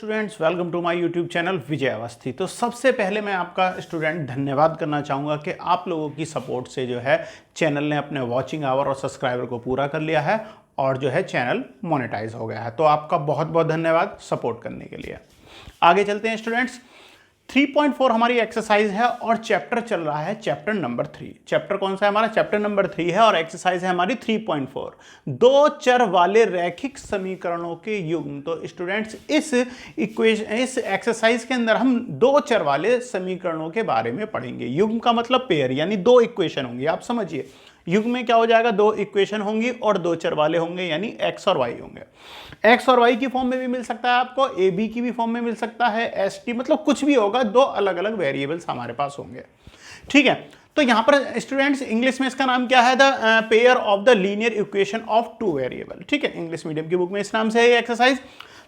Students, welcome to my YouTube channel Vijay Awasthi. तो सबसे पहले मैं आपका स्टूडेंट धन्यवाद करना चाहूँगा कि आप लोगों की सपोर्ट से जो है चैनल ने अपने वॉचिंग आवर और सब्सक्राइबर को पूरा कर लिया है और जो है चैनल मोनेटाइज हो गया है। तो आपका बहुत बहुत धन्यवाद सपोर्ट करने के लिए। आगे चलते हैं स्टूडेंट्स। 3.4 हमारी एक्सरसाइज है और चैप्टर चल रहा है चैप्टर नंबर 3। चैप्टर कौन सा है हमारा? चैप्टर नंबर 3 है और एक्सरसाइज है हमारी 3.4, दो चर वाले रैखिक समीकरणों के युग्म। तो स्टूडेंट्स इस एक्सरसाइज के अंदर हम दो चर वाले समीकरणों के बारे में पढ़ेंगे। युग्म का मतलब पेयर, यानी दो इक्वेशन होंगी। आप समझिए, युग्म में क्या हो जाएगा? दो इक्वेशन होंगी और दो चर वाले होंगे, यानी एक्स और वाई होंगे। एक्स और वाई की फॉर्म में भी मिल सकता है आपको, ए बी की भी फॉर्म में मिल सकता है, एस टी, मतलब कुछ भी होगा। दो अलग अलग वेरिएबल्स हमारे पास होंगे, ठीक है। तो यहां पर स्टूडेंट्स इंग्लिश में इसका नाम क्या है? The pair of the linear equation of two variable, ठीक है। इंग्लिश मीडियम की बुक में इस नाम से है ये एक्सरसाइज।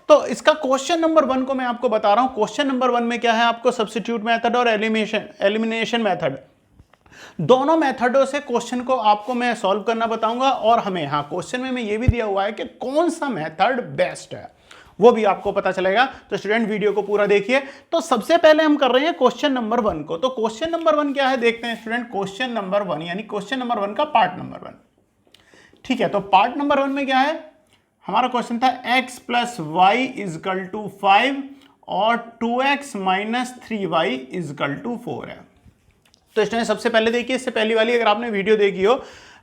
तो इसका क्वेश्चन नंबर 1 को मैं आपको बता रहा हूं। क्वेश्चन नंबर 1 में क्या है? आपको सब्स्टिट्यूट मेथड और एलिमिनेशन मेथड, दोनों मेथडों से क्वेश्चन को आपको मैं सॉल्व करना बताऊंगा। और हमें यहाँ क्वेश्चन में ये भी दिया हुआ है कि कौन सा मेथड बेस्ट है, वो भी आपको पता चलेगा। तो स्टूडेंट वीडियो को पूरा देखिए। तो सबसे पहले हम कर रहे हैं क्वेश्चन नंबर 1 को। तो क्वेश्चन नंबर 1 क्या है देखते हैं स्टूडेंट। क्वेश्चन नंबर 1 यानी क्वेश्चन नंबर 1 का पार्ट नंबर 1, ठीक है। तो पार्ट नंबर 1 में क्या है? हमारा क्वेश्चन था x plus y equal to 5 और 2x minus 3y equal to 4 है। तो इसमें सबसे पहले देखिए, इससे पहली वाली अगर आपने वीडियो देखी हो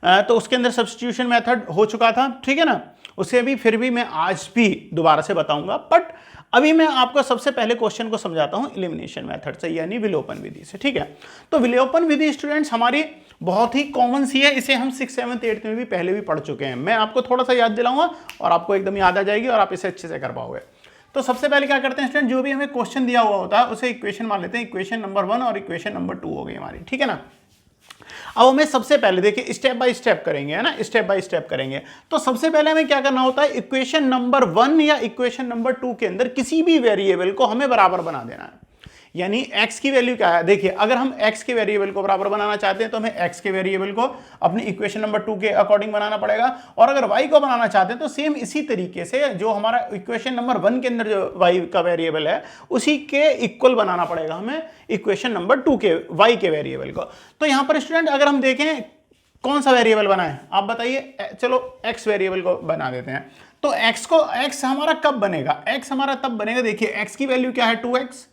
तो उसके अंदर सब्स्टिट्यूशन मेथड हो चुका था, ठीक है ना। उसे भी फिर भी मैं आज भी दोबारा से बताऊंगा, बट अभी मैं आपको सबसे पहले क्वेश्चन को समझाता हूं एलिमिनेशन मेथड से, यानी विलोपन विधि से, ठीक है। तो विलोपन विधि स्टूडेंट्स हमारी बहुत ही कॉमन सी है। इसे हम 6th 7th 8th में भी पहले भी पढ़ चुके हैं। मैं आपको थोड़ा सा याद दिलाऊंगा और आपको एकदम याद आ जाएगी और आप इसे अच्छे से कर पाओगे। तो सबसे पहले क्या करते हैं स्टूडेंट, जो भी हमें क्वेश्चन दिया हुआ होता है उसे इक्वेशन मान लेते हैं। इक्वेशन नंबर 1 और इक्वेशन नंबर 2 हो गई हमारी, ठीक है ना। अब हमें सबसे पहले देखिए स्टेप बाय स्टेप करेंगे, है ना, स्टेप बाय स्टेप करेंगे। तो सबसे पहले हमें क्या करना होता है? इक्वेशन नंबर 1 या इक्वेशन नंबर 2 के अंदर किसी भी वेरिएबल को हमें बराबर बना देना है। यानी x की वैल्यू क्या है? देखिए, अगर हम x के वेरिएबल को बराबर बनाना चाहते हैं तो हमें x के वेरिएबल को अपनी इक्वेशन नंबर 2 के अकॉर्डिंग बनाना पड़ेगा। और अगर y को बनाना चाहते हैं तो सेम इसी तरीके से जो हमारा इक्वेशन नंबर 1 के अंदर जो y का वेरिएबल है उसी के इक्वल बनाना पड़ेगा हमें इक्वेशन नंबर 2 के y के वेरिएबल को। तो यहां पर स्टूडेंट अगर हम देखें कौन सा वेरिएबल बनाए, आप बताइए। चलो x वेरिएबल को बना देते हैं। तो x हमारा कब बनेगा? x हमारा तब बनेगा, देखिए x की वैल्यू क्या है? 2x।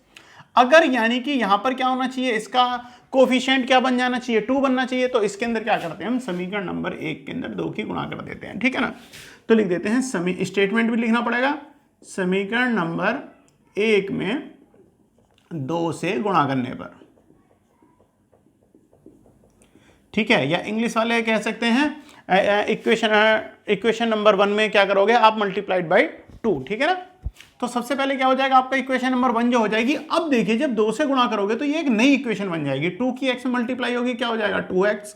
अगर यानी कि यहां पर क्या होना चाहिए? इसका कोफिशिएंट क्या बन जाना चाहिए? 2 बनना चाहिए। तो इसके अंदर क्या करते हैं हम? समीकरण नंबर 1 के अंदर 2 की गुणा कर देते हैं, ठीक है ना। तो लिख देते हैं स्टेटमेंट भी लिखना पड़ेगा। समीकरण नंबर 1 में 2 से गुणा करने पर, ठीक है। या इंग्लिश वाले कह सकते हैं इक्वेशन नंबर 1 में क्या करोगे आप? मल्टीप्लाइड बाई 2, ठीक है ना। तो सबसे पहले क्या हो जाएगा आपका? इक्वेशन नंबर 1 जो हो जाएगी। अब देखिए, जब 2 से गुणा करोगे तो ये एक नई इक्वेशन बन जाएगी। 2 की x में मल्टीप्लाई होगी, क्या हो जाएगा? 2x,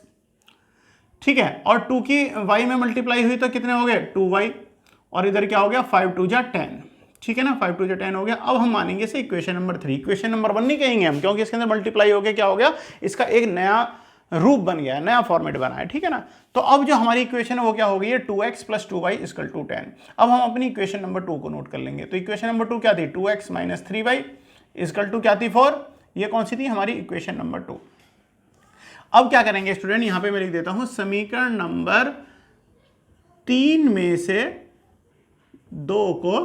ठीक है। और 2 की y में मल्टीप्लाई हुई तो कितने हो गए? 2y। और इधर क्या हो गया? 5 2 जा 10, ठीक है ना। 5 2 जा 10 हो गया। अब हम मानेंगे इसे इक्वेशन नंबर 3। इक्वेशन नंबर 1 नहीं कहेंगे हम, क्योंकि इसके अंदर मल्टीप्लाई हो गया, क्या हो गया? इसका एक नया रूप बन गया, नया फॉर्मेट बना है, ठीक है ना। तो अब जो हमारी इक्वेशन है वो क्या हो गई है? 2x plus 2y equal to 10। अब हम अपनी इक्वेशन नंबर 2 को नोट कर लेंगे। तो इक्वेशन नंबर 2 क्या थी? 2x minus 3y equal to क्या थी? 4। ये कौन सी थी? हमारी इक्वेशन नंबर 2। अब क्या करेंगे स्टूडेंट? यहां पे मैं लिख देता हूं समीकरण नंबर 3 में से 2 को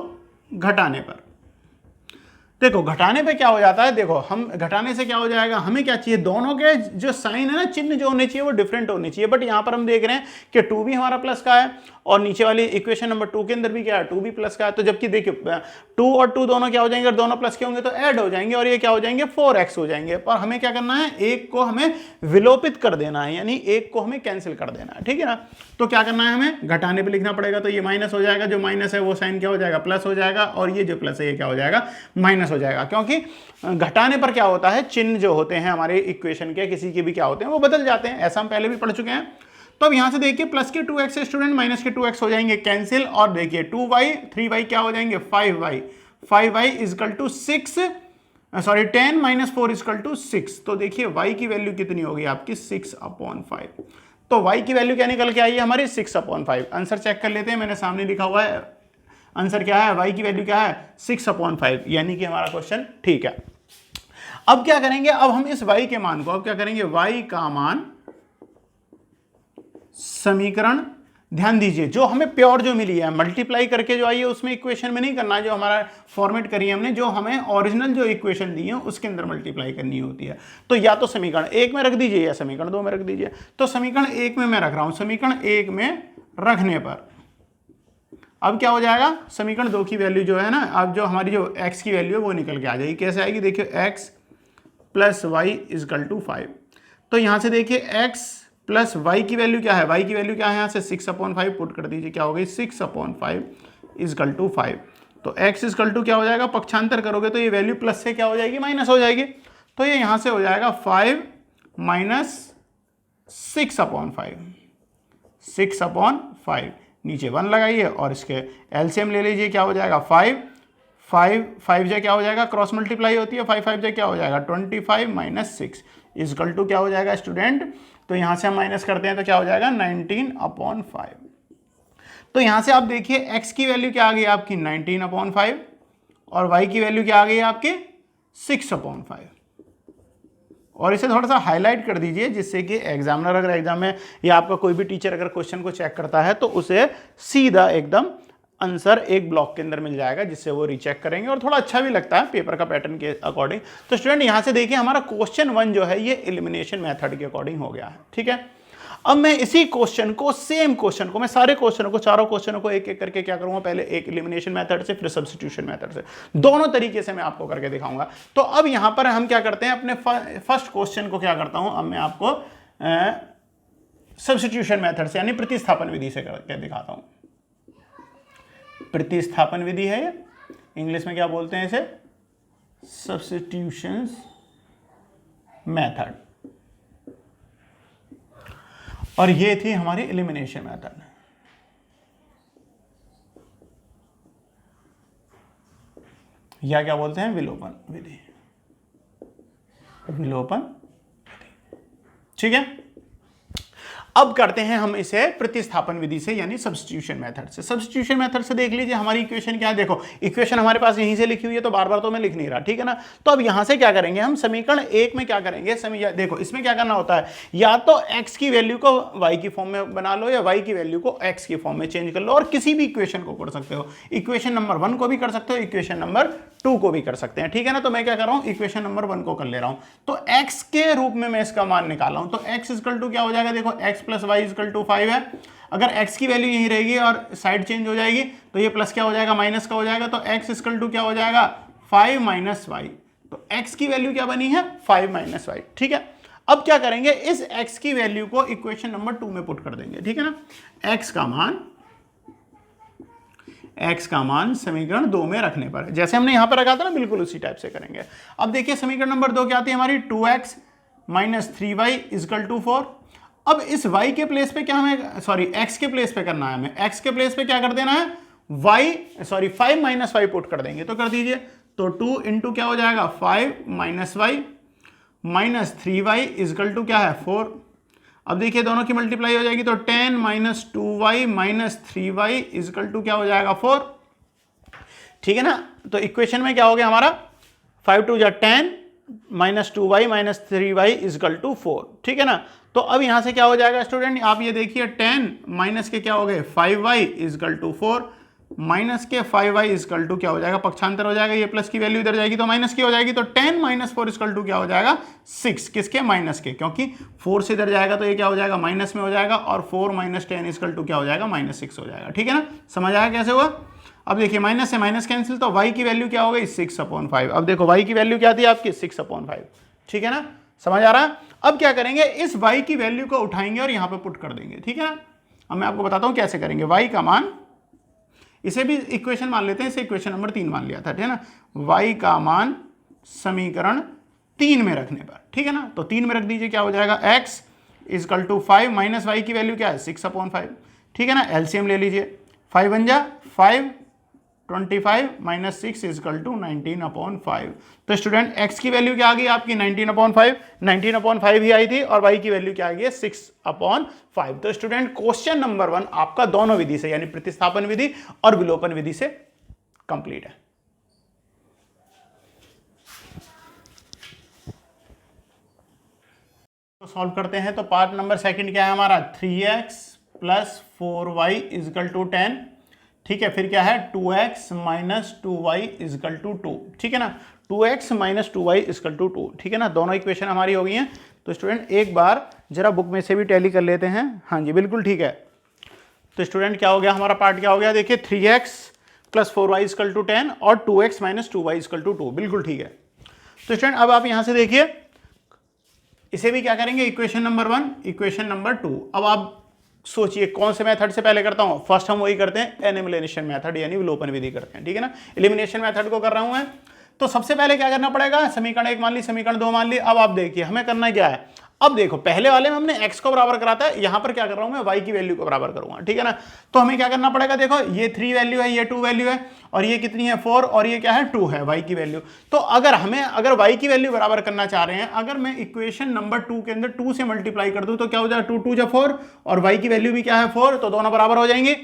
घटाने पर। देखो, घटाने पे क्या हो जाता है? देखो, हम घटाने से क्या हो जाएगा? हमें क्या चाहिए? दोनों के जो साइन है ना, चिन्ह जो होने चाहिए वो डिफरेंट होने चाहिए। बट यहां पर हम देख रहे हैं कि 2 भी हमारा प्लस का है और नीचे वाली इक्वेशन नंबर 2 के अंदर भी क्या है? 2 भी प्लस का है। तो जबकि देखिए 2 और 2 दोनों क्या हो जाएंगे? अगर दोनों प्लस के होंगे तो ऐड हो जाएंगे और ये क्या हो जाएंगे? 4x हो जाएंगे। पर हमें क्या करना है? एक को हमें विलोपित कर देना है, यानी एक को हमें कैंसिल कर देना है, ठीक है ना। तो क्या करना है? हमें घटाने पर लिखना पड़ेगा। तो ये माइनस हो जाएगा, जो माइनस है वो साइन क्या हो जाएगा? प्लस हो जाएगा। और ये जो प्लस है ये क्या हो जाएगा? माइनस हो जाएगा। क्योंकि घटाने पर क्या होता है? चिन्ह जो होते हैं हमारे इक्वेशन के, किसी के भी क्या होते हैं, वो बदल जाते हैं। ऐसा हम पहले भी पढ़ चुके हैं। तो अब यहां से देखिए, प्लस के 2x स्टूडेंट माइनस के 2x हो जाएंगे कैंसिल। और देखिए 2y 3y क्या हो जाएंगे? 5y equal to 6, sorry 10 minus 4 equal to 6। तो देखिए y की वैल्यू कितनी होगी आपकी? 6/5। तो y की वैल्यू क्या निकल के आई है हमारी? 6/5। आंसर चेक कर लेते हैं, मैंने सामने लिखा हुआ है आंसर क्या है, y की वैल्यू क्या है 6/5, यानी कि हमारा क्वेश्चन ठीक है। अब क्या करेंगे, अब हम इस y के मान को, अब क्या करेंगे, y का मान समीकरण, ध्यान दीजिए जो हमें प्योर जो मिली है मल्टीप्लाई करके जो आई है उसमें इक्वेशन में नहीं करना है, जो हमारा फॉर्मेट करी है हमने, जो हमें ओरिजिनल जो इक्वेशन दी है उसके अंदर मल्टीप्लाई करनी होती है। तो या तो समीकरण 1 में रख दीजिए या समीकरण 2 में रख दीजिए। तो समीकरण 1 में मैं रख रहा हूं, समीकरण 1 में रखने पर अब क्या हो जाएगा, समीकरण 2 की वैल्यू जो है ना, अब जो हमारी जो x की वैल्यू है वो निकल के आ जाएगी। कैसे आएगी, देखिए x plus y equal to 5। तो यहां से देखिए x प्लस y की वैल्यू क्या है, y की वैल्यू क्या है, यहाँ से 6/5 पुट कर दीजिए, क्या हो गई 6/5 इजकल टू 5। तो x इजकल टू क्या हो जाएगा, पक्षांतर करोगे तो ये वैल्यू प्लस से क्या हो जाएगी, माइनस हो जाएगी। तो ये यहाँ से हो जाएगा 5 माइनस 6/5, 6/5, नीचे 1 लगाइए और इसके एलसीएम ले लीजिए, क्या हो जाएगा 5 5 क्या हो जाएगा, क्रॉस मल्टीप्लाई होती है, 5 5 क्या हो जाएगा 25 माइनस 6 इजकल टू क्या हो जाएगा स्टूडेंट, तो यहां से हम माइनस करते हैं तो क्या हो जाएगा 19/5। तो यहां से आप देखिए x की वैल्यू क्या आ गई आपकी 19/5 और y की वैल्यू क्या आ गई आपके 6/5। और इसे थोड़ा सा हाईलाइट कर दीजिए जिससे कि एग्जामिनर अगर एग्जाम में या आपका कोई भी टीचर अगर क्वेश्चन को चेक करता है तो उसे सीधा एकदम आंसर एक ब्लॉक के अंदर मिल जाएगा, जिससे वो रीचेक करेंगे और थोड़ा अच्छा भी लगता है पेपर का पैटर्न के अकॉर्डिंग। तो स्टूडेंट यहां से देखिए हमारा क्वेश्चन 1 जो है ये एलिमिनेशन मेथड के अकॉर्डिंग हो गया है, ठीक है। अब मैं इसी क्वेश्चन को, सेम क्वेश्चन को, मैं सारे क्वेश्चनों को, चारों क्वेश्चनों को एक एक करके क्या करूंगा, पहले एक एलिमिनेशन मेथड से फिर सब्स्टिट्यूशन मेथड से, दोनों तरीके से मैं आपको करके दिखाऊंगा। तो अब यहां पर हम क्या करते हैं, अपने फर्स्ट क्वेश्चन को क्या करता हूं, अब मैं आपको सब्स्टिट्यूशन मेथड से यानी प्रतिस्थापन विधि से करके दिखाता हूं। प्रतिस्थापन विधि है ये, इंग्लिश में क्या बोलते हैं इसे, सब्स्टिट्यूशन मेथड, और ये थी हमारी एलिमिनेशन मेथड। या क्या बोलते हैं, विलोपन विधि, विलोपन विधि, ठीक है। अब करते हैं हम इसे प्रतिस्थापन विधि से यानी सब्स्टिट्यूशन मेथड से। सब्स्टिट्यूशन मेथड से देख लीजिए हमारी इक्वेशन क्या है, देखो इक्वेशन हमारे पास यहीं से लिखी हुई है तो बार बार तो मैं लिख नहीं रहा, ठीक है ना। तो अब यहां से क्या करेंगे हम, समीकरण 1 में क्या करेंगे, देखो इसमें क्या करना होता है, या तो x की वैल्यू को y की फॉर्म में बना लो या y की वैल्यू को x की फॉर्म में चेंज कर लो, और किसी भी इक्वेशन को कर सकते हो, इक्वेशन नंबर 1 को भी कर सकते हो, इक्वेशन नंबर 2 को भी कर सकते हैं, ठीक है ना। तो मैं क्या कर रहा हूं, इक्वेशन नंबर 1 को कर ले रहा हूं, तो x के रूप में मैं इसका मान निकाला हूं। तो x इक्वल टू क्या हो जाएगा, देखो x plus y equal to 5 है। अगर x की वैल्यू यही रहेगी और साइड चेंज हो जाएगी तो ये प्लस क्या हो जाएगा, माइनस का हो जाएगा। तो x इक्वल टू क्या हो जाएगा 5 माइनस वाई। तो x की वैल्यू क्या बनी है 5 माइनस वाई, ठीक है। अब क्या करेंगे, इस x की वैल्यू को इक्वेशन नंबर 2 में पुट कर देंगे, ठीक है ना। x का मान समीकरण 2 में रखने पर जैसे हमने यहां पर रखा था ना, बिल्कुल उसी टाइप से करेंगे। अब देखिए समीकरण नंबर 2 क्या आती है हमारी, 2x minus 3y equal to 4। अब इस y के प्लेस पे क्या हमें, सॉरी x के प्लेस पे करना है हमें, x के प्लेस पे क्या कर देना है, 5 माइनस वाई पुट कर देंगे। तो कर दीजिए, तो 2 इंटू क्या हो जाएगा 5 minus y minus 3y equal to क्या है 4। अब देखिए दोनों की मल्टीप्लाई हो जाएगी तो 10 minus 2y minus 3y equal to क्या हो जाएगा 4, ठीक है ना। तो इक्वेशन में क्या हो गया हमारा 5 2 10 minus 2y minus 3y equal to 4, ठीक है ना। तो अब यहां से क्या हो जाएगा स्टूडेंट, आप ये देखिए 10 माइनस के क्या हो गए 5y इजकल टू 4 माइनस के 5y इजकल टू क्या हो जाएगा, पक्षांतर हो जाएगा, ये प्लस की वैल्यू इधर जाएगी तो माइनस की हो जाएगी। तो 10 माइनस 4 इजकल टू क्या हो जाएगा 6, किसके, माइनस के, क्योंकि 4 से इधर जाएगा तो ये क्या हो जाएगा माइनस में हो जाएगा, और 4 माइनस 10 इजकल टू क्या हो जाएगा माइनस 6 हो जाएगा, ठीक है ना। समझ आया कैसे हुआ। अब देखिए माइनस से माइनस कैंसिल, तो y की वैल्यू क्या हो गई 6/5। अब देखो y की वैल्यू क्या थी आपकी 6/5, ठीक है ना, समझ आ रहा है। अब क्या करेंगे, इस y की वैल्यू को उठाएंगे और यहां पे पुट कर देंगे, ठीक है ना। अब मैं आपको बताता हूं कैसे करेंगे। y का मान, इसे भी इक्वेशन मान लेते हैं, इसे इक्वेशन नंबर 3 मान लिया था, ठीक है ना। y का मान समीकरण 3 में रखने पर, ठीक है ना, तो 3 में रख दीजिए, क्या हो जाएगा x equal to 5 minus y की वैल्यू क्या है 6/5, ठीक है ना। एलसीएम ले लीजिए, 5 1 जा 5 25 माइनस 6 इजकल टू 19/5। तो स्टूडेंट x की वैल्यू क्या आ गई आपकी 19/5, 19/5 ही आई थी, और y की वैल्यू क्या आ गई है 6/5। तो स्टूडेंट क्वेश्चन नंबर 1 आपका दोनों विधि से यानी प्रतिस्थापन विधि और विलोपन विधि से कंप्लीट है। तो सॉल्व करते हैं। तो पार्ट नंबर सेकंड क्या है हमारा 3x plus 4y equal to 10। ठीक है, फिर क्या है 2x minus 2y equal to 2। ठीक है ना, 2x minus 2y equal to 2। ठीक है ना, दोनों इक्वेशन हमारी हो गई हैं। तो स्टूडेंट एक बार जरा बुक में से भी टैली कर लेते हैं। हाँ जी बिल्कुल ठीक है। तो स्टूडेंट क्या हो गया हमारा पार्ट, क्या हो गया देखिए 3x plus 4y equal to 10 और 2x minus 2y equal to 2। बिल्कुल ठीक है। तो स्टूडेंट अब आप यहां से देखिए, इसे भी क्या करेंगे इक्वेशन नंबर 1, इक्वेशन नंबर 2। अब आप सोचिए कौन से मेथड से पहले करता हूं। फर्स्ट हम वही करते हैं एलिमिनेशन मेथड यानी विलोपन विधि करते हैं। ठीक है ना, एलिमिनेशन मेथड को कर रहा हूं मैं। तो सबसे पहले क्या करना पड़ेगा, समीकरण 1 मान ली, समीकरण 2 मान ली। अब आप देखिए हमें करना क्या है। अब देखो पहले वाले में हमने x को बराबर कराता है, यहां पर क्या कर रहा हूं मैं y की वैल्यू को बराबर करूंगा। ठीक है ना, तो हमें क्या करना पड़ेगा, देखो ये 3 वैल्यू है, ये 2 वैल्यू है, और ये कितनी है 4, और ये क्या है 2 है y की वैल्यू। तो अगर y की वैल्यू बराबर करना चाह रहे हैं, अगर मैं इक्वेशन नंबर 2 के अंदर 2 से मल्टीप्लाई कर दूं तो क्या हो जाएगा 2 2 जा 4, और y की वैल्यू भी क्या है 4, तो दोनों बराबर हो जाएंगे।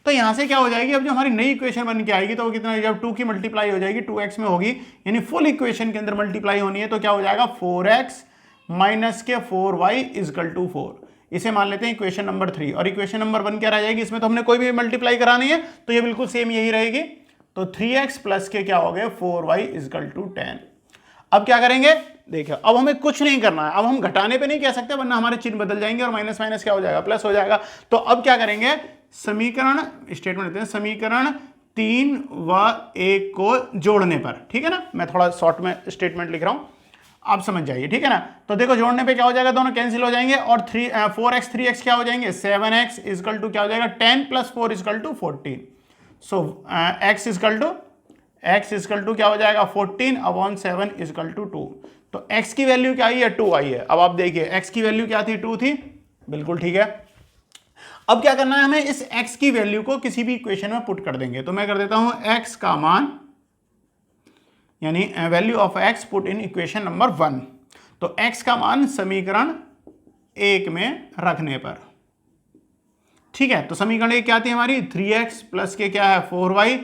तो यहां से क्या हो जाएगी, अब जो हमारी नई इक्वेशन बन के आएगी तो वो कितना, जब 2 की मल्टीप्लाई हो जाएगी 2x में होगी, यानी फुल इक्वेशन के अंदर मल्टीप्लाई होनी है, तो क्या हो जाएगा 4x माइनस के 4y इजकल टू 4। इसे मान लेते हैं इक्वेशन नंबर 3, और इक्वेशन नंबर 1 क्या रह जाएगी, इसमें तो हमने कोई भी मल्टीप्लाई करा नहीं है, तो ये बिल्कुल सेम यही रहेगी। तो 3x प्लस के क्या हो गए 4y इजकल टू 10। अब क्या करेंगे, देखिए अब हमें कुछ नहीं करना है, अब हम घटाने पे नहीं कह सकते वरना हमारे चिन्ह बदल जाएंगे और माइनस माइनस क्या हो जाएगा प्लस हो जाएगा। तो अब क्या करेंगे, समीकरण स्टेटमेंट देते हैं, समीकरण 3 व 1 को जोड़ने पर। ठीक है ना, मैं थोड़ा शॉर्ट में स्टेटमेंट लिख रहा हूं, आप समझ जाइए। ठीक है ना, तो देखो जोड़ने पे क्या हो जाएगा, दोनों कैंसिल हो जाएंगे, और 4x 3x क्या हो जाएंगे 7x इजकल टू क्या हो जाएगा 10 plus 4 equal to 14। So x equal to क्या हो जाएगा 14/7 इजकल टू 2। तो x की वैल्यू क्या आई है 2 आई है। अब आप देखिए x की वैल्यू क्या थी 2 थी, बिल्कुल ठीक है। अब क्या करना है हमें, इस x की वैल्यू को किसी भी इक्वेशन में पुट कर देंगे। तो मैं कर देता हूं x का मान यानी value of x put in equation number 1। तो x का मान समीकरण 1 में रखने पर, ठीक है। तो समीकरण 1 क्या थी हमारी 3x प्लस के क्या है 4y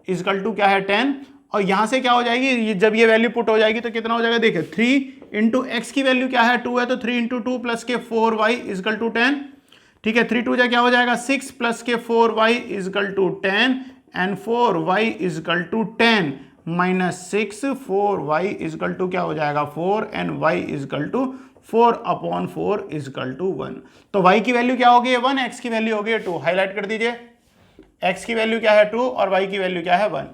इजकल टू क्या है 10, और यहां से क्या हो जाएगी, जब ये वैल्यू पुट हो जाएगी तो कितना हो जाएगा, देखिए 3 इंटू एक्स की वैल्यू क्या है 2 है, तो 3 इंटू 2 प्लस के 4y इजकल टू 10। ठीक है, 3 2 जा क्या हो जाएगा 6 प्लस के 4y equal to 10 and 4y equal to 10 minus 6 4y equal to क्या हो जाएगा 4 and y equal to 4/4 equal to 1। तो y की वैल्यू क्या होगी 1, x की वैल्यू होगी 2। हाईलाइट कर दीजिए, x की वैल्यू क्या है 2 और y की वैल्यू क्या है 1।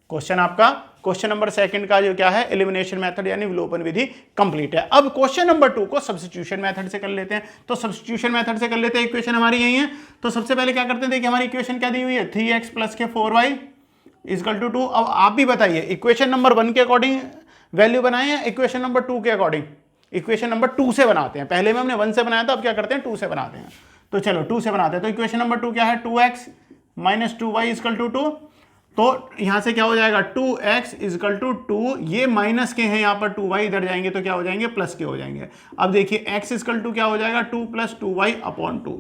क्वेश्चन आपका क्वेश्चन नंबर सेकंड का जो क्या है एलिमिनेशन मेथड यानी विलोपन विधि कंप्लीट है। अब क्वेश्चन नंबर 2 को सब्स्टिट्यूशन मेथड से कर लेते हैं। तो सब्स्टिट्यूशन मेथड से कर लेते हैं, इक्वेशन हमारी यही है। तो सबसे पहले क्या करते हैं, देखिए हमारी इक्वेशन क्या दी हुई है 3x प्लस के 4y इजकल टू 2। अब आप भी बताइए इक्वेशन नंबर 1 के अकॉर्डिंग वैल्यू बनाए या इक्वेशन नंबर 2 के अकॉर्डिंग। इक्वेशन नंबर 2 से बनाते हैं, पहले में हमने 1 से बनाया था, अब क्या करते हैं 2 से बनाते हैं। तो चलो 2 से बनाते हैं। तो इक्वेशन नंबर 2 क्या है 2x minus 2y equal to 2। तो यहां से क्या हो जाएगा 2x इजकल टू 2, ये माइनस के हैं, यहां पर 2y इधर जाएंगे तो क्या हो जाएंगे प्लस के हो जाएंगे। अब देखिए x इजकल टू क्या हो जाएगा 2 प्लस 2y अपॉन 2।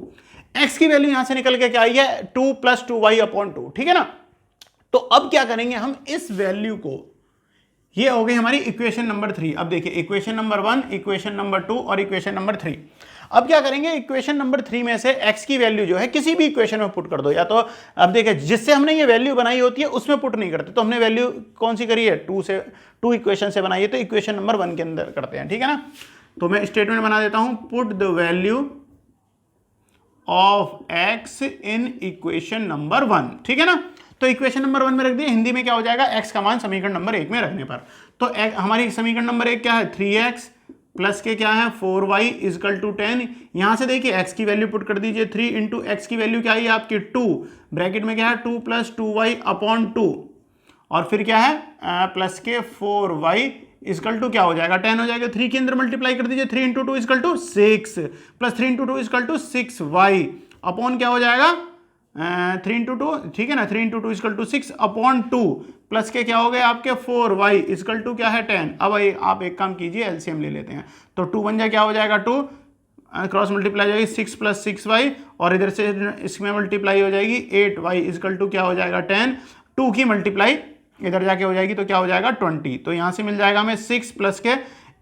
x की वैल्यू यहां से निकल के क्या आई है 2 प्लस 2y अपॉन 2, ठीक है ना। तो अब क्या करेंगे हम इस वैल्यू को, ये हो गई हमारी इक्वेशन नंबर 3। अब देखिए इक्वेशन नंबर 1, इक्वेशन नंबर 2 और इक्वेशन नंबर 3। अब क्या करेंगे इक्वेशन नंबर 3 में से x की वैल्यू जो है किसी भी इक्वेशन में पुट कर दो, या तो अब देखिए जिससे हमने ये वैल्यू बनाई होती है उसमें पुट नहीं करते। तो हमने वैल्यू कौन सी करी है 2 इक्वेशन से बनाई है, तो इक्वेशन नंबर 1 के अंदर करते हैं, ठीक है ना। तो मैं स्टेटमेंट बना देता हूं, put the value of x in equation number 1, ठीक है ना। तो इक्वेशन नंबर 1 में रख दिया, हिंदी में क्या हो जाएगा x का मान समीकरण नंबर 1 में रखने पर। तो हमारी समीकरण नंबर 1 क्या है 3x प्लस के क्या है 4y इजकल टू 10। यहां से देखिए x की वैल्यू पुट कर दीजिए, 3 इंटू एक्स की वैल्यू क्या है आपकी 2, ब्रैकेट में क्या है 2 प्लस 2y अपॉन 2, और फिर क्या है प्लस के 4y इजकल टू क्या हो जाएगा 10 हो जाएगा। 3 के अंदर मल्टीप्लाई कर दीजिए, 3 into 2 equal to 6 plus 3 into 2 equal to 6y upon क्या हो जाएगा 3 इंटू टू, ठीक है ना, 3 into two equal to 6 upon 2 plus के क्या हो गए आपके 4 वाई इजकल टू क्या है 10। अब आप एक काम कीजिए, एलसीएम ले लेते हैं, तो 2 बन जाए क्या हो जाएगा 2, क्रॉस मल्टीप्लाई हो जाएगी 6 प्लस 6 वाई, और इधर से इसमें मल्टीप्लाई हो जाएगी 8 वाई इजकल टू क्या हो जाएगा 10। 2 की मल्टीप्लाई इधर जाके हो जाएगी तो क्या हो जाएगा 20। तो यहाँ से मिल जाएगा हमें 6 प्लस के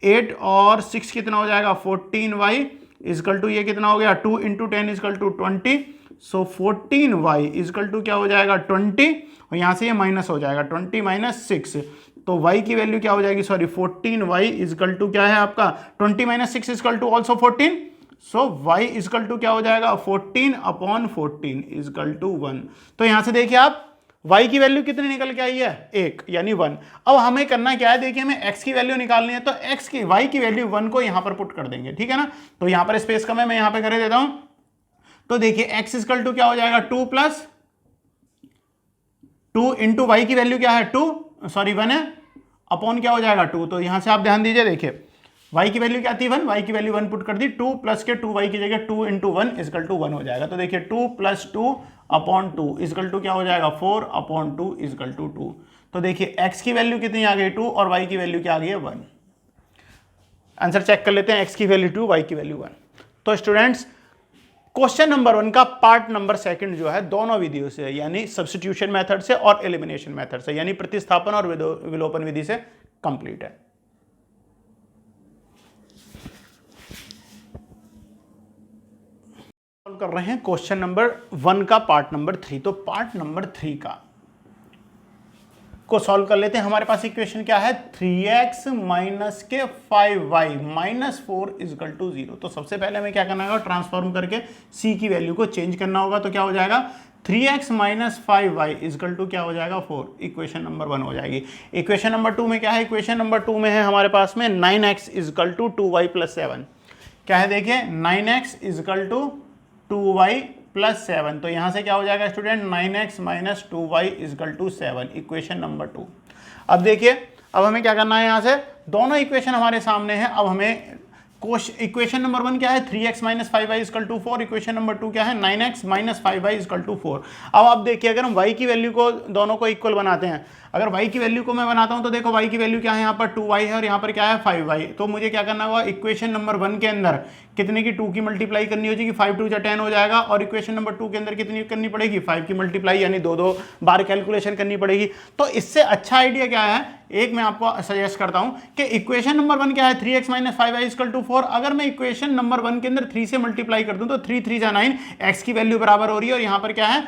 8 और 6 कितना हो जाएगा 14 वाई इजकल टू ये कितना हो गया 2 into 10 equal to 20। So 14 y equal to क्या हो जाएगा 20, और यहाँ से ये माइनस हो जाएगा 20 माइनस 6, तो y की वैल्यू क्या हो जाएगी, सॉरी 14 वाई इजकल टू क्या है आपका 20 minus 6 equal to also 14। So y equal to क्या हो जाएगा 14 अपॉन 14 इजकल टू 1। तो यहां से देखिए आप y की वैल्यू कितनी निकल के आई है 1 यानी 1। अब हमें करना क्या है, देखिए हमें x की वैल्यू निकालनी है, तो x की y की वैल्यू 1 को यहां पर पुट कर देंगे, ठीक है ना। तो यहां पर स्पेस कम है, मैं यहां पर कर देता हूं, तो देखिए x इजकल टू क्या हो जाएगा 2 प्लस 2 इंटू वाई की वैल्यू क्या है 2, सॉरी 1 है, अपॉन क्या हो जाएगा 2। तो यहां से आप ध्यान दीजिए, देखिए y की वैल्यू क्या थी 1, y की वैल्यू 1 पुट कर दी, 2 प्लस के 2y की जगह 2 इंटू 1 इजकल टू 1 हो जाएगा। तो देखिए 2 प्लस 2 अपॉन 2 इजकल टू क्या हो जाएगा 4 अपॉन 2 इजकल टू 2। तो देखिए x की वैल्यू कितनी आ गई 2 और y की वैल्यू क्या आ गई है 1। आंसर चेक कर लेते हैं, x की वैल्यू 2 y की वैल्यू 1। तो स्टूडेंट्स क्वेश्चन नंबर 1 का पार्ट नंबर 2 जो है दोनों विधियों से, यानी सब्स्टिट्यूशन मेथड से और एलिमिनेशन मेथड से, यानी प्रतिस्थापन और विलोपन विधि से कंप्लीट है। सॉल्व कर रहे हैं क्वेश्चन नंबर 1 का पार्ट नंबर 3। तो पार्ट नंबर 3 का को सॉल्व कर लेते हैं। हमारे पास इक्वेशन क्या है 3x माइनस के 5y माइनस 4 इजकल टू 0। तो सबसे पहले हमें क्या करना होगा, ट्रांसफॉर्म करके c की वैल्यू को चेंज करना होगा। तो क्या हो जाएगा 3x minus 5y equal to क्या हो जाएगा 4, इक्वेशन नंबर 1 हो जाएगी। इक्वेशन नंबर 2 में क्या है, इक्वेशन नंबर 2 में है हमारे पास में 9x is equal to 2y plus 7। क्या है देखिए 9x is equal to 2y plus 7। तो यहां से क्या हो जाएगा student 9x minus 2y equal to 7, equation number 2। अब देखिए अब हमें क्या करना है, यहां से दोनों इक्वेशन हमारे सामने हैं। अब हमें इक्वेशन नंबर 1 क्या है 3x minus 5y equal to 4, equation number 2 क्या है 9x minus 5y equal to 4। अब आप देखिए अगर हम y की वैल्यू को दोनों को इक्वल बनाते हैं, अगर y की वैल्यू को मैं बनाता हूं तो देखो y की वैल्यू क्या है यहाँ पर 2y है और यहाँ पर क्या है 5y। तो मुझे क्या करना होगा, इक्वेशन नंबर 1 के अंदर कितने की 2 की मल्टीप्लाई करनी हो जाएगी, 5 2 10 हो जाएगा, और इक्वेशन नंबर 2 के अंदर कितनी करनी पड़ेगी 5 की मल्टीप्लाई, यानी 2 बार कैलकुलेशन करनी पड़ेगी। तो इससे अच्छा आइडिया क्या है, एक मैं आपको सजेस्ट करता हूं कि इक्वेशन नंबर 1 क्या है 3x minus 5y equal to 4। अगर मैं इक्वेशन नंबर 1 के अंदर 3 से मल्टीप्लाई कर दूं तो 3 3 जा 9, x की वैल्यू बराबर हो रही है और यहां पर क्या है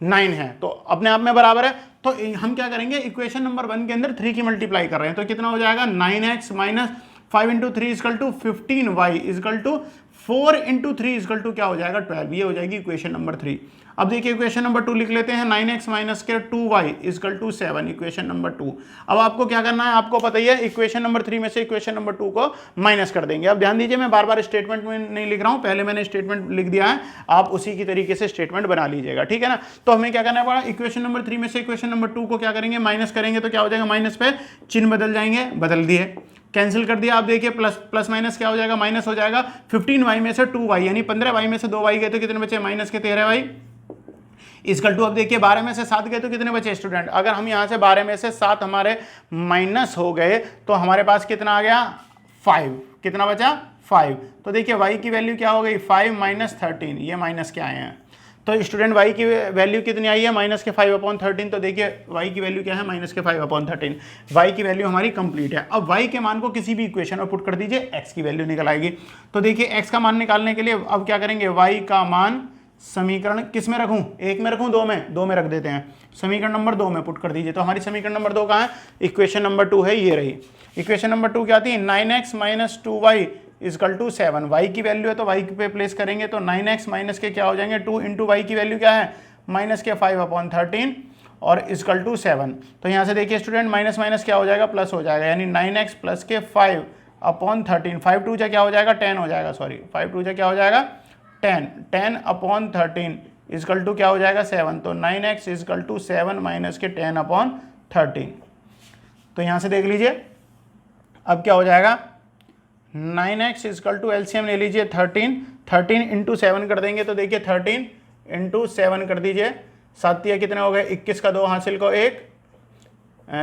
9 है, तो अपने आप में बराबर है। तो हम क्या करेंगे, इक्वेशन नंबर 1 के अंदर 3 की मल्टीप्लाई कर रहे हैं, तो कितना हो जाएगा 9x minus 5 into 3 equal to 15y equal to 4 into 3 equal to क्या हो जाएगा 12। ये हो जाएगी इक्वेशन नंबर 3। अब देखिए इक्वेशन नंबर 2 लिख लेते हैं, 9x माइनस के 2y equal to 7, equation number 2। अब आपको क्या करना है, आपको पता ही है इक्वेशन नंबर 3 में से इक्वेशन नंबर 2 को माइनस कर देंगे। अब ध्यान दीजिए मैं बार बार स्टेटमेंट में नहीं लिख रहा हूं, पहले मैंने स्टेटमेंट लिख दिया है, आप उसी की तरीके से स्टेटमेंट बना लीजिएगा, ठीक है ना। तो हमें क्या करना है, इक्वेशन नंबर 3 में से इक्वेशन नंबर 2 को क्या करेंगे माइनस करेंगे, तो क्या हो जाएगा माइनस पे चिन्ह बदल जाएंगे, बदल दिए, कैंसिल कर दिया। आप देखिए प्लस प्लस माइनस क्या हो जाएगा माइनस हो जाएगा, 15y में से 2y यानी 15y में से 2y गए तो कितने बचे माइनस के 13y इजकल टू। अब देखिए 12 में से 7 गए तो कितने बचे स्टूडेंट, अगर हम यहां से 12 में से 7 हमारे माइनस हो गए तो हमारे पास कितना आ गया 5, कितना बचा 5। तो देखिए y की वैल्यू क्या हो गई 5 माइनस 13, ये माइनस के आए हैं। तो स्टूडेंट y की वैल्यू कितनी आई है माइनस के 5/13। तो देखिए y की वैल्यू क्या है माइनस के 5/13, y की वैल्यू हमारी कंप्लीट है। अब y के मान को किसी भी इक्वेशन में पुट कर दीजिए, x की वैल्यू निकल आएगी। तो देखिए x का मान निकालने के लिए अब क्या करेंगे, y का मान समीकरण किस में रखूं, 1 में रखूं 2 में रख देते हैं, समीकरण नंबर 2 में पुट कर दीजिए। तो हमारी समीकरण नंबर 2 कहाँ है, इक्वेशन नंबर 2 है, ये रही। इक्वेशन नंबर 2 क्या आती है 9x minus 2y equal to 7, y की वैल्यू है तो y पे प्लेस करेंगे, तो 9x माइनस के क्या हो जाएंगे 2 इंटू वाई की वैल्यू क्या है माइनस के 5/13 और इजकल टू 7। तो यहाँ से देखिए स्टूडेंट माइनस माइनस क्या हो जाएगा प्लस हो जाएगा, यानी 9x प्लस के 5/13, 5 2 क्या हो जाएगा 10 हो जाएगा, सॉरी 5 2 क्या हो जाएगा 10/13 इजकल टू क्या हो जाएगा 7। तो 9x इजकल टू 7 माइनस के 10/13। तो यहाँ से देख लीजिए अब क्या हो जाएगा 9x इजकल टू एलसीएम ले लीजिए 13 इंटू 7 कर देंगे, तो देखिए 13 इंटू 7 कर दीजिए, 7 या कितने हो गए 21 का 2 हासिल को 1,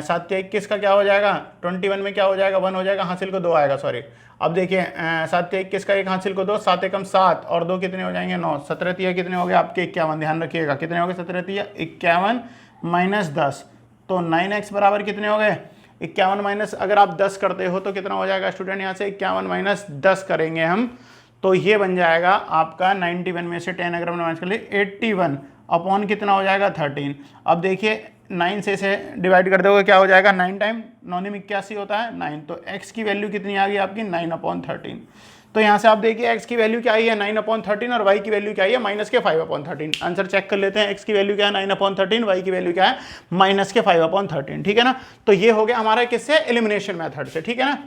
7 या 21 का क्या हो जाएगा 21 में क्या हो जाएगा 1 हो जाएगा, हासिल को 2 आएगा, सॉरी। अब देखिए 7 या 21 का 1 हासिल को 2, 7 एकम 7 और 2 कितने हो जाएंगे 9, 17 तिया कितने हो गए आपके 51, ध्यान रखिएगा कितने हो गए 17 तिया 51 माइनस 10, तो 9x बराबर कितने हो गए 51 माइनस, अगर आप 10 करते हो तो कितना हो जाएगा स्टूडेंट, यहाँ से 51 माइनस 10 करेंगे हम तो ये बन जाएगा आपका 91 में से 10 अगर हम माइनस कर लिए 81 अपॉन कितना हो जाएगा 13। अब देखिए 9 से इसे डिवाइड कर दोगे क्या हो जाएगा 9 टाइम 9 में 81 होता है 9, तो x की वैल्यू कितनी आ गई आपकी 9/13। तो यहाँ से आप देखिए x की वैल्यू क्या आई है 9/13 और y की वैल्यू क्या आई है माइनस के 5/13। आंसर चेक कर लेते हैं, x की वैल्यू क्या है 9/13, y की वैल्यू क्या है माइनस के 5/13, ठीक है ना। तो ये हो गया हमारा किससे एलिमिनेशन मेथड से, ठीक है ना,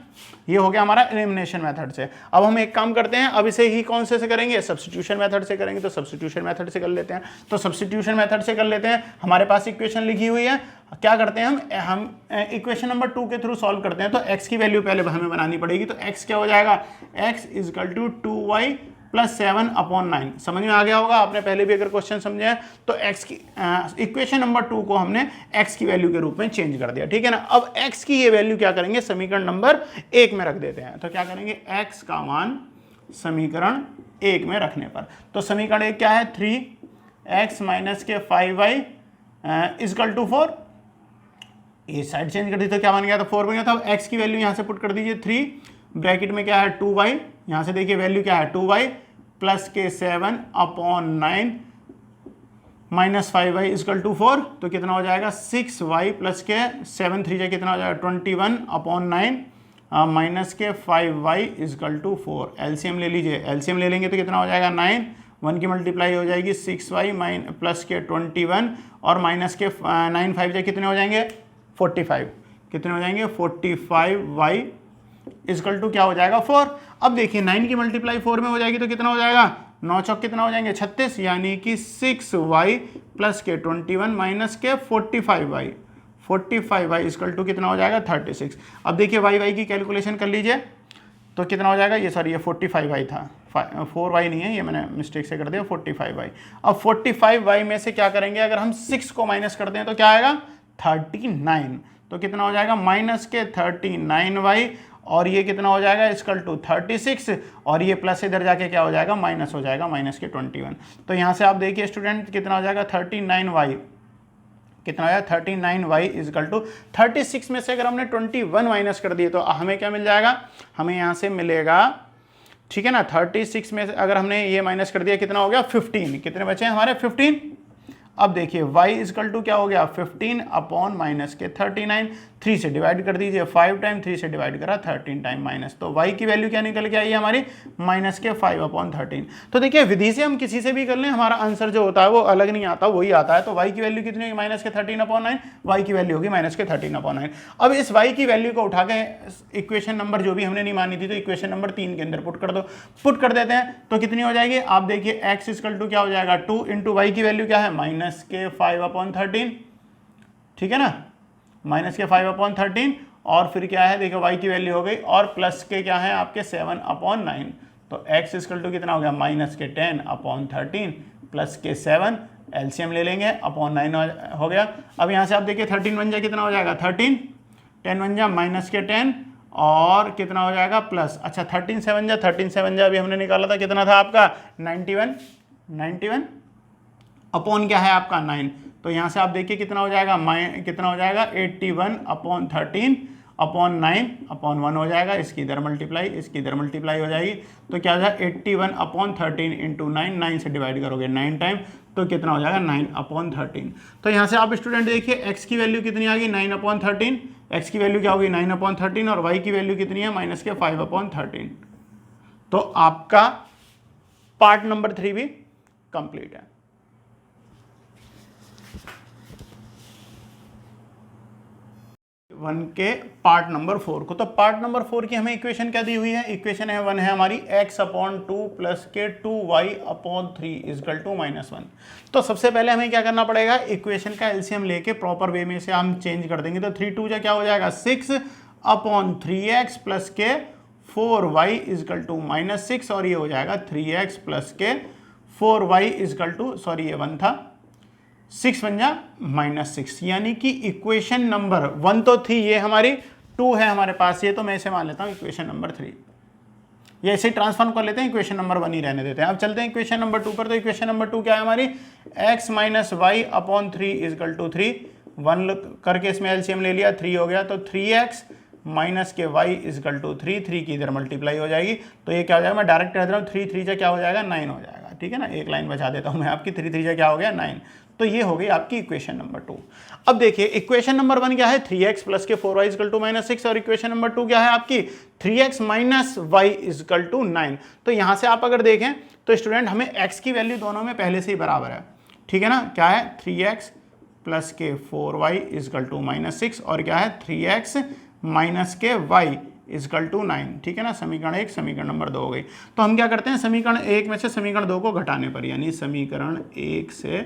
ये हो गया हमारा एलिमिनेशन मेथड से। अब हम एक काम करते हैं, अब इसे ही कौन से करेंगे सब्स्टिट्यूशन मेथड से करेंगे, तो सब्स्टिट्यूशन मेथड से कर लेते हैं। तो सब्स्टिट्यूशन मेथड से कर लेते हैं, हमारे पास इक्वेशन लिखी हुई है, क्या करते हैं हम इक्वेशन नंबर 2 के थ्रू सॉल्व करते हैं। तो x की वैल्यू पहले हमें बनानी पड़ेगी, तो x क्या हो जाएगा x equal to 2y plus 7/9। समझ में आ गया होगा, आपने पहले भी अगर क्वेश्चन समझे हैं तो x की इक्वेशन नंबर 2 को हमने x की वैल्यू के रूप में चेंज कर दिया, ठीक है ना। अब x की ये वैल्यू क्या करेंगे समीकरण नंबर 1 में रख देते हैं। तो क्या करेंगे x का मान समीकरण 1 में रखने पर, तो समीकरण 1 क्या है 3x माइनस के 5y इजकल टू 4, ये साइड चेंज कर दी तो क्या बन गया था 4 बन गया था। अब x की वैल्यू यहाँ से पुट कर दीजिए 3 ब्रैकेट में क्या है 2y, यहाँ से देखिए वैल्यू क्या है 2y प्लस के 7/9 माइनस 5y इजकल टू 4, तो कितना हो जाएगा 6y प्लस के 7 3 कितना हो जाएगा 21/9 माइनस के 5y इजकल टू 4। एलसीएम ले लीजिए, एलसीएम ले लेंगे तो कितना हो जाएगा 9, 1 की मल्टीप्लाई हो जाएगी 6y प्लस के 21 और माइनस के 9 5 कितने हो जाएंगे 45, कितने हो जाएंगे 45y इजकल टू क्या हो जाएगा 4। अब देखिए 9 की मल्टीप्लाई 4 में हो जाएगी तो कितना हो जाएगा 9 चौक कितना हो जाएंगे 36, यानी कि 6y प्लस के 21 माइनस के 45y इजकल टू कितना हो जाएगा 36। अब देखिए y की कैलकुलेशन कर लीजिए तो कितना हो जाएगा, ये सॉरी ये 45y था 4y नहीं है, ये मैंने मिस्टेक से कर दिया 45y। अब 45y में से क्या करेंगे, अगर हम 6 को माइनस कर दें तो क्या आएगा 39, तो कितना हो जाएगा माइनस के 39y और ये कितना हो जाएगा इसकल टू 36 और ये प्लस इधर जाके क्या हो जाएगा माइनस हो जाएगा माइनस के 21। तो यहाँ से आप देखिए स्टूडेंट कितना हो जाएगा 39y, कितना हो जाएगा 39y इजकल टू 36 में से अगर हमने 21 माइनस कर दिए तो हमें क्या मिल जाएगा, हमें यहाँ से मिलेगा, ठीक है ना, 36 में से अगर हमने ये माइनस कर दिया कितना हो गया 15, कितने बचे हैं हमारे 15। अब देखिए y इजकल टू क्या हो गया 15 अपॉन माइनस के 39, 3 से डिवाइड कर दीजिए 5 टाइम, 3 से डिवाइड करा 13 टाइम माइनस, तो y की वैल्यू क्या निकल के आई है हमारी माइनस के 5/13। तो देखिए विधि से हम किसी से भी कर लें हमारा आंसर जो होता है वो अलग नहीं आता, वही आता है। तो y की वैल्यू कितनी होगी माइनस के 13/9, y की वैल्यू होगी माइनस के 13/9। अब इस y की वैल्यू को उठा के इक्वेशन नंबर जो भी हमने नहीं मानी थी तो इक्वेशन नंबर 3 के अंदर पुट कर दो, पुट कर देते हैं तो कितनी हो जाएगी, आप देखिए x इजकल टू क्या हो जाएगा 2 इंटू y की वैल्यू क्या है माइनस के 5/13, ठीक है ना, माइनस के 5/13 और फिर क्या है देखो y की वैल्यू हो गई और प्लस के क्या है आपके 7/9, तो x इजकल टू कितना हो गया माइनस के 10/13 प्लस के 7, एलसीएम ले लेंगे अपॉन 9 हो गया। अब यहाँ से आप देखिए 13 बन जाए कितना हो जाएगा 13, 10 बन जा माइनस के 10 और कितना हो जाएगा प्लस, अच्छा 13 7 जा अभी हमने निकाला था कितना था आपका 91 अपॉन क्या है आपका 9, तो यहाँ से आप देखिए कितना हो जाएगा 81/13 अपॉन 9/1 हो जाएगा, इसकी इधर मल्टीप्लाई हो जाएगी, तो क्या हो जाएगा 81/13 इंटू 9 से डिवाइड करोगे 9 टाइम तो कितना हो जाएगा 9/13। तो यहाँ से आप स्टूडेंट देखिए x की वैल्यू कितनी आ गई 9/13, x की वैल्यू क्या होगी 9/13 और y की वैल्यू कितनी है माइनस के 5/13। तो आपका पार्ट नंबर 3 भी कंप्लीट है। वन के पार्ट नंबर 4 को, तो पार्ट नंबर 4 की हमें इक्वेशन क्या दी हुई है, इक्वेशन है 1 है हमारी x/2 प्लस के 2y/3 इजकल टू -1। तो सबसे पहले हमें क्या करना पड़ेगा, इक्वेशन का एलसीएम लेके प्रॉपर वे में से हम चेंज कर देंगे। तो 3 2 क्या हो जाएगा 6/3x प्लस के 4y इजकल टू -6 और ये हो जाएगा 3x प्लस के 4y इजकल टू, सॉरी ये 1 था, 6 बन जा -6, यानी कि इक्वेशन नंबर 1 तो थी, ये हमारी 2 है हमारे पास, ये तो मैं इसे मान लेता हूँ इक्वेशन नंबर 3, ये ऐसे ही ट्रांसफॉर्म कर लेते हैं, इक्वेशन नंबर 1 ही रहने देते हैं। अब चलते हैं इक्वेशन नंबर 2 पर। तो इक्वेशन नंबर 2 क्या है हमारी, x minus y upon 3 equal to 3, 1 करके इसमें एलसीएम ले लिया, 3 हो गया, तो 3x माइनस के y इजकल टू 3, 3 की इधर मल्टीप्लाई हो जाएगी, तो ये क्या हो जाएगा, मैं डायरेक्ट कह दे रहा हूँ, 3 3 से क्या हो जाएगा, 9 हो जाएगा, ठीक है ना, एक लाइन बचा देता हूँ मैं आपकी, 3 3 से क्या हो गया, 9। तो ये हो गई आपकी इक्वेशन नंबर 2। अब देखिए इक्वेशन नंबर 1 क्या है, 3x प्लस के 4y इजकल टू -6, और इक्वेशन नंबर 2 क्या है आपकी, 3x minus y equal to 9। तो यहां से आप अगर देखें तो स्टूडेंट हमें x की वैल्यू दोनों में पहले से ही बराबर है, ठीक है ना, क्या है 3x प्लस के 4y इजकल टू -6, और क्या है 3x माइनस के y इजकल टू 9, ठीक है ना, समीकरण 1 समीकरण नंबर 2 हो गई। तो हम क्या करते हैं, समीकरण 1 में से समीकरण 2 को घटाने पर, यानी समीकरण 1 से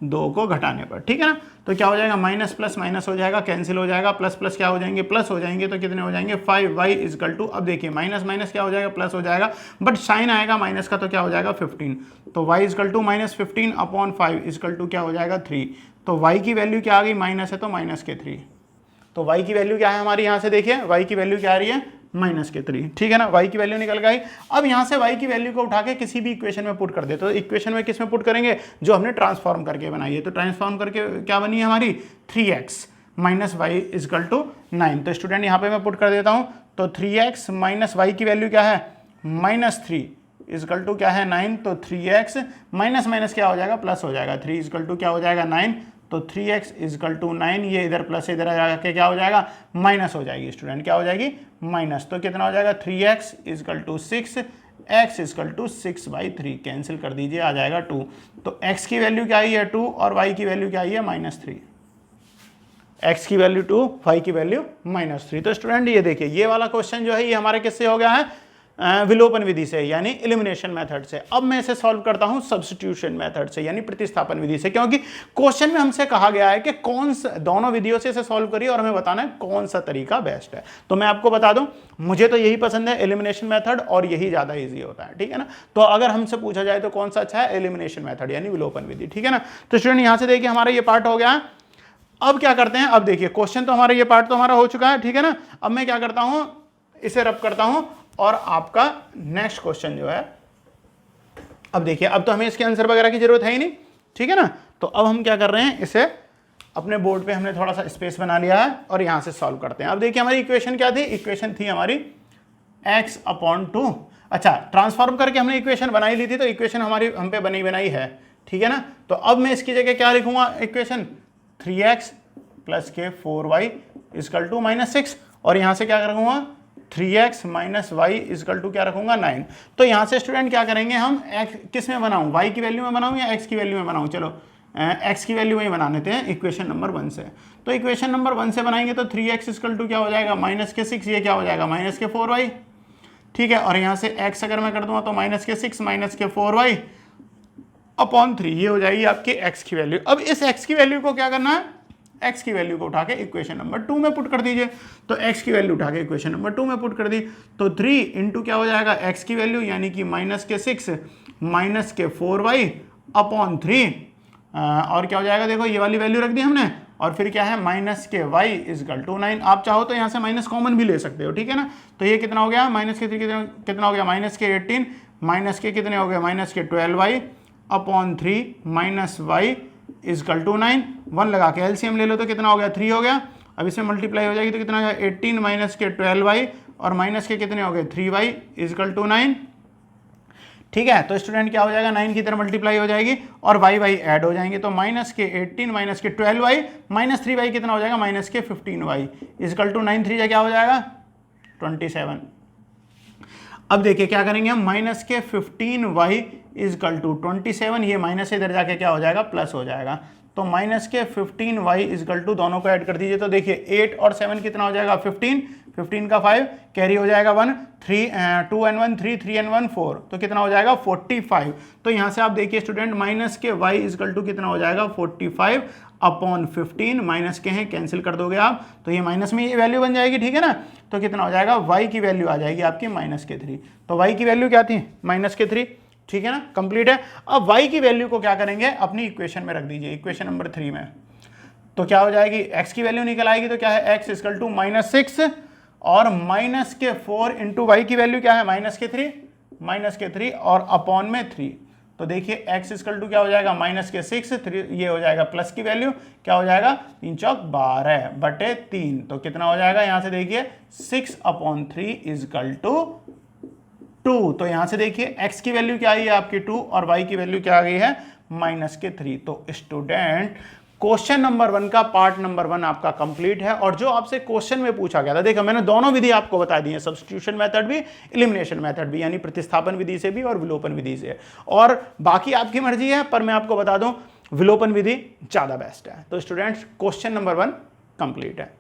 2 को घटाने पर, ठीक है ना, तो क्या हो जाएगा, माइनस प्लस माइनस हो जाएगा, कैंसिल हो जाएगा, प्लस प्लस क्या हो जाएंगे, प्लस हो जाएंगे, तो कितने हो जाएंगे 5y इजकल टू, अब देखिए माइनस माइनस क्या हो जाएगा, प्लस हो जाएगा, बट साइन आएगा माइनस का, तो क्या हो जाएगा 15, तो y equal to -15 upon 5 equal to क्या हो जाएगा 3, तो y की वैल्यू क्या आ गई, माइनस है तो माइनस के 3, तो y की वैल्यू क्या है हमारी, यहाँ से देखिए y की वैल्यू क्या आ रही है, -3, ठीक है ना, y की वैल्यू निकल गई। अब यहाँ से y की वैल्यू को उठा के किसी भी इक्वेशन में पुट कर दे, तो इक्वेशन में किस में पुट करेंगे, जो हमने ट्रांसफॉर्म करके बनाई है, तो ट्रांसफॉर्म करके क्या बनी है हमारी 3x minus Y equal to 9। तो स्टूडेंट यहाँ पे मैं पुट कर देता हूँ, तो 3x माइनस वाई की वैल्यू क्या है, -3 इजकल टू क्या है 9, तो 3x माइनस माइनस क्या हो जाएगा, प्लस हो जाएगा, 3 इजकल टू क्या हो जाएगा 9, तो 3x इजकल टू 9, ये इधर प्लस इधर आ जाके क्या हो जाएगा, माइनस हो जाएगी स्टूडेंट, क्या हो जाएगी माइनस, तो कितना हो जाएगा 3x equal to 6, x equal to 6/3, cancel कर दीजिए, आ जाएगा 2, तो x की वैल्यू क्या आई है 2 और y की वैल्यू क्या आई है -3, x की वैल्यू 2, y की वैल्यू -3। तो स्टूडेंट ये देखिए ये वाला क्वेश्चन जो है ये हमारे किससे हो गया है, विलोपन विधि से, यानी एलिमिनेशन मेथड से। अब मैं इसे सॉल्व करता हूं सब्स्टिट्यूशन मेथड से, यानी प्रतिस्थापन विधि से, क्योंकि क्वेश्चन में हमसे कहा गया है कि कौन सा, दोनों विधियों से इसे सॉल्व करिए और हमें बताना है कौन सा तरीका बेस्ट है। तो मैं आपको बता दूं, मुझे तो यही पसंद है एलिमिनेशन मेथड, और यही ज्यादा ईजी होता है, ठीक है ना। तो अगर हमसे पूछा जाए तो कौन सा अच्छा है, एलिमिनेशन मेथड यानी विलोपन विधि, ठीक है ना। तो स्टूडेंट यहां से देखिए हमारा ये पार्ट हो गया। अब क्या करते हैं, अब देखिए क्वेश्चन तो हमारा ये पार्ट तो हमारा हो चुका है, ठीक है ना। अब मैं क्या करता हूं, इसे रब करता हूं और आपका नेक्स्ट क्वेश्चन जो है, अब देखिए अब तो हमें इसके आंसर वगैरह की जरूरत है ही नहीं, ठीक है ना। तो अब हम क्या कर रहे हैं, इसे अपने बोर्ड पे हमने थोड़ा सा स्पेस बना लिया है और यहां से सॉल्व करते हैं। अब देखिए हमारी इक्वेशन क्या थी, इक्वेशन थी हमारी x/2। अच्छा, ट्रांसफॉर्म करके हमने इक्वेशन बनाई ली थी, तो इक्वेशन हमारी हम पे बनी बनाई है, ठीक है ना। तो अब मैं इसकी जगह क्या लिखूंगा, इक्वेशन 3x प्लस के 4y इजकल टू -6, और यहां से क्या रखूंगा 3x minus Y equal to क्या रखूंगा 9। तो यहां से स्टूडेंट क्या करेंगे हम, x किस में बनाऊं, y की वैल्यू में बनाऊं या x की वैल्यू में बनाऊं, चलो x की वैल्यू में ही बना लेते हैं इक्वेशन नंबर 1 से। तो इक्वेशन नंबर 1 से बनाएंगे तो 3x इजकल टू क्या हो जाएगा -6, ये क्या हो जाएगा -4y, ठीक है। और यहां से x अगर मैं कर दूंगा तो -6 -4y अपॉन 3, ये हो जाएगी आपकी x की वैल्यू। अब इस x की वैल्यू को क्या करना है, x की वैल्यू को उठा के इक्वेशन नंबर 2 में पुट कर दीजिए। तो x की वैल्यू उठा के इक्वेशन नंबर 2 में पुट कर दी, तो 3 इंटू क्या हो जाएगा x की वैल्यू, यानी कि -6 -4y अपॉन 3, और क्या हो जाएगा, देखो ये वाली वैल्यू रख दी हमने, और फिर क्या है -y इजकल टू 9। आप चाहो तो यहाँ से माइनस कॉमन भी ले सकते हो, ठीक है ना। तो ये कितना हो गया, -3 कितना हो गया, -18, माइनस के कितने हो गए, -12y upon 3 -y equal to 9, 1 लगा के एलसीएम ले लो तो कितना हो गया 3 हो गया। अब इसमें मल्टीप्लाई हो जाएगी तो कितना हो गया 18 माइनस के 12y और माइनस के कितने हो गए 3y इजकल टू 9, ठीक है। तो स्टूडेंट क्या हो जाएगा 9 की तरह मल्टीप्लाई हो जाएगी और y ऐड हो जाएंगे, तो माइनस के 18 माइनस के 12y माइनस 3y कितना हो जाएगा माइनस के 15y इजकल टू 9, 3 क्या हो जाएगा 27। अब देखिए क्या करेंगे हम, माइनस के 15y इजकल टू 27, ये माइनस से इधर जाके क्या हो जाएगा प्लस हो जाएगा, तो माइनस के 15y इजकल टू दोनों को ऐड कर दीजिए। तो देखिए 8 और 7 कितना हो जाएगा 15 का 5 कैरी हो जाएगा 1, 2 and 1 3, 3 and 1 4, तो कितना हो जाएगा 45। तो यहाँ से आप देखिए स्टूडेंट माइनस के y इजकल टू कितना हो जाएगा 45 अपॉन 15, माइनस के हैं कैंसिल कर दोगे आप, तो ये माइनस में ये वैल्यू बन जाएगी, ठीक है ना। तो कितना हो जाएगा y की वैल्यू आ जाएगी आपकी -3। तो y की वैल्यू क्या थी -3, ठीक है ना, कंप्लीट है। अब y की वैल्यू को क्या करेंगे, अपनी इक्वेशन में रख दीजिए, इक्वेशन नंबर 3 में। तो क्या हो जाएगी, x की वैल्यू निकल आएगी, तो क्या है x इक्वल टू -6 और -4 इंटू वाई की वैल्यू क्या है -3 और अपॉन में 3। तो देखिए x इक्वल टू क्या हो जाएगा -6, 3 ये हो जाएगा प्लस की वैल्यू, क्या हो जाएगा 3 चौक 12 बटे 3। तो कितना हो जाएगा, यहां से देखिए 6/3 इक्वल टू 2। तो यहां से देखिए x की वैल्यू क्या आई है आपकी 2 और y की वैल्यू क्या आ गई है -3। तो स्टूडेंट क्वेश्चन नंबर 1 का पार्ट नंबर 1 आपका कंप्लीट है। और जो आपसे क्वेश्चन में पूछा गया था, देखो मैंने दोनों विधि आपको बता दी है, सब्स्टिट्यूशन मेथड भी, एलिमिनेशन मेथड भी, यानी प्रतिस्थापन विधि से भी और विलोपन विधि से। और बाकी आपकी मर्जी है, पर मैं आपको बता दूं विलोपन विधि ज्यादा बेस्ट है। तो स्टूडेंट्स क्वेश्चन नंबर 1 कंप्लीट है।